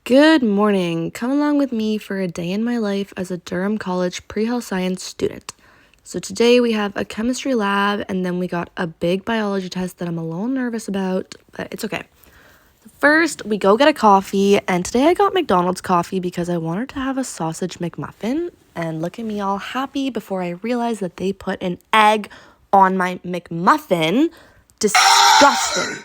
Good morning. Come along with me for a day in my life as a Durham College pre-health science student. So today we have a chemistry lab and then we got a big biology test that I'm a little nervous about, but it's okay. First, we go get a coffee, and today I got McDonald's coffee because I wanted to have a sausage McMuffin, and look at me all happy before I realized that they put an egg on my McMuffin. Disgusting.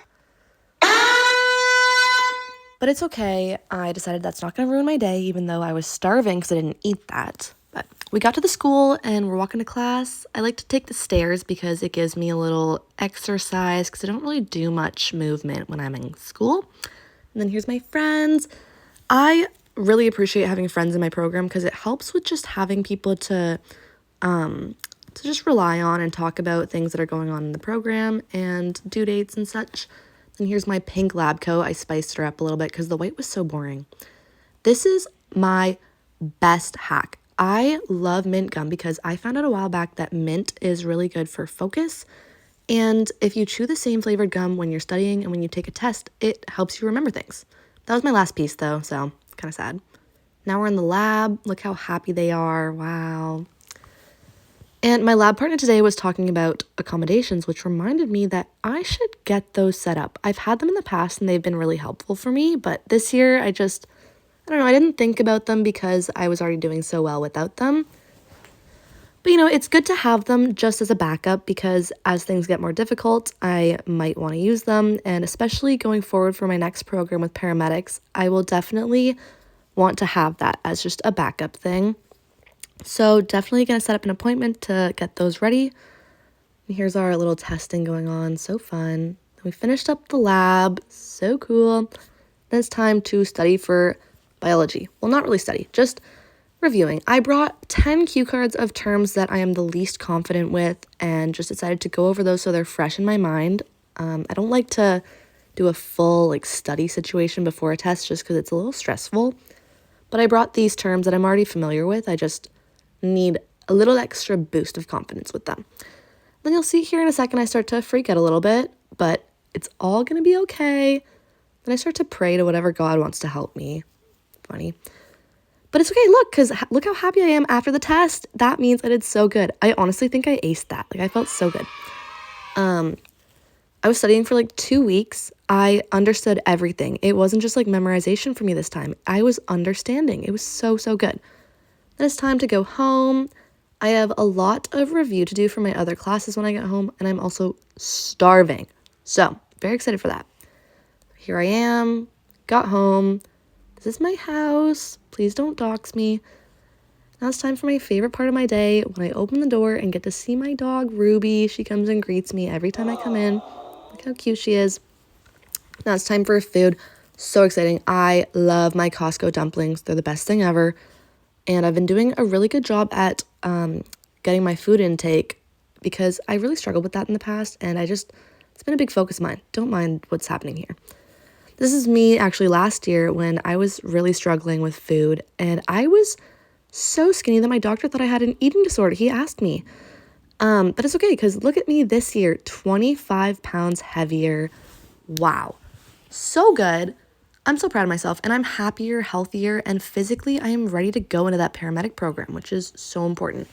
But it's okay. I decided that's not going to ruin my day, even though I was starving because I didn't eat that. But we got to the school and we're walking to class. I like to take the stairs because it gives me a little exercise because I don't really do much movement when I'm in school. And then here's my friends. I really appreciate having friends in my program because it helps with just having people to just rely on and talk about things that are going on in the program and due dates and such. And here's my pink lab coat. I spiced her up a little bit because the white was so boring. This is my best hack. I love mint gum because I found out a while back that mint is really good for focus. And if you chew the same flavored gum when you're studying and when you take a test, it helps you remember things. That was my last piece though, so kind of sad. Now we're in the lab. Look how happy they are. Wow. And my lab partner today was talking about accommodations, which reminded me that I should get those set up. I've had them in the past and they've been really helpful for me, but this year I don't know, I didn't think about them because I was already doing so well without them. But it's good to have them just as a backup because as things get more difficult, I might want to use them. And especially going forward for my next program with paramedics, I will definitely want to have that as just a backup thing. So definitely going to set up an appointment to get those ready. And here's our little testing going on. So fun. We finished up the lab. So cool. Then it's time to study for biology. Well, not really study, just reviewing. I brought 10 cue cards of terms that I am the least confident with and just decided to go over those so they're fresh in my mind. I don't like to do a full study situation before a test just because it's a little stressful. But I brought these terms that I'm already familiar with. I just need a little extra boost of confidence with them. Then you'll see here in a second I start to freak out a little bit, but it's all going to be okay. Then I start to pray to whatever God wants to help me. Funny. But it's okay, look how happy I am after the test. That means I did so good. I honestly think I aced that. I felt so good. I was studying for 2 weeks. I understood everything. It wasn't just memorization for me this time. I was understanding. It was so, so good. Then it's time to go home. I have a lot of review to do for my other classes when I get home, and I'm also starving. So, very excited for that. Here I am, got home. This is my house. Please don't dox me. Now it's time for my favorite part of my day when I open the door and get to see my dog, Ruby. She comes and greets me every time I come in. Look how cute she is. Now it's time for food. So exciting. I love my Costco dumplings. They're the best thing ever. And I've been doing a really good job at getting my food intake because I really struggled with that in the past. And it's been a big focus of mine. Don't mind what's happening here. This is me actually last year when I was really struggling with food. And I was so skinny that my doctor thought I had an eating disorder. He asked me. But it's okay because look at me this year, 25 pounds heavier. Wow. So good. I'm so proud of myself and I'm happier, healthier, and physically I am ready to go into that paramedic program, which is so important.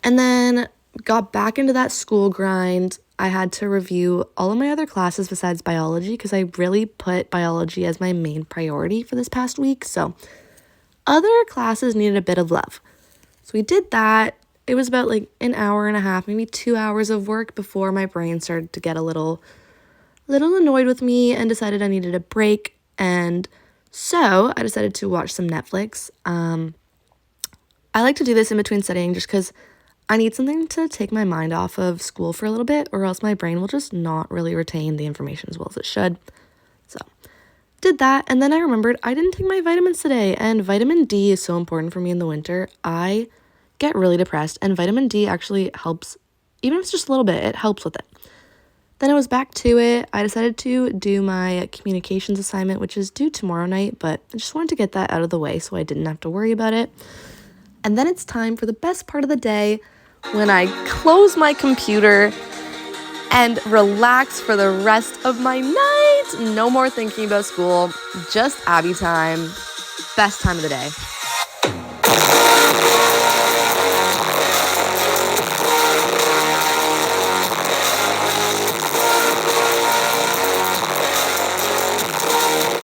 And then got back into that school grind. I had to review all of my other classes besides biology because I really put biology as my main priority for this past week. So other classes needed a bit of love. So we did that. It was about an hour and a half, maybe 2 hours of work before my brain started to get a little annoyed with me and decided I needed a break. And so I decided to watch some Netflix. I like to do this in between studying just because I need something to take my mind off of school for a little bit or else my brain will just not really retain the information as well as it should. So did that. And then I remembered I didn't take my vitamins today, and vitamin D is so important for me in the winter. I get really depressed and vitamin D actually helps, even if it's just a little bit, it helps with it. Then I was back to it. I decided to do my communications assignment, which is due tomorrow night, but I just wanted to get that out of the way so I didn't have to worry about it. And then it's time for the best part of the day when I close my computer and relax for the rest of my night. No more thinking about school, just Abby time. Best time of the day.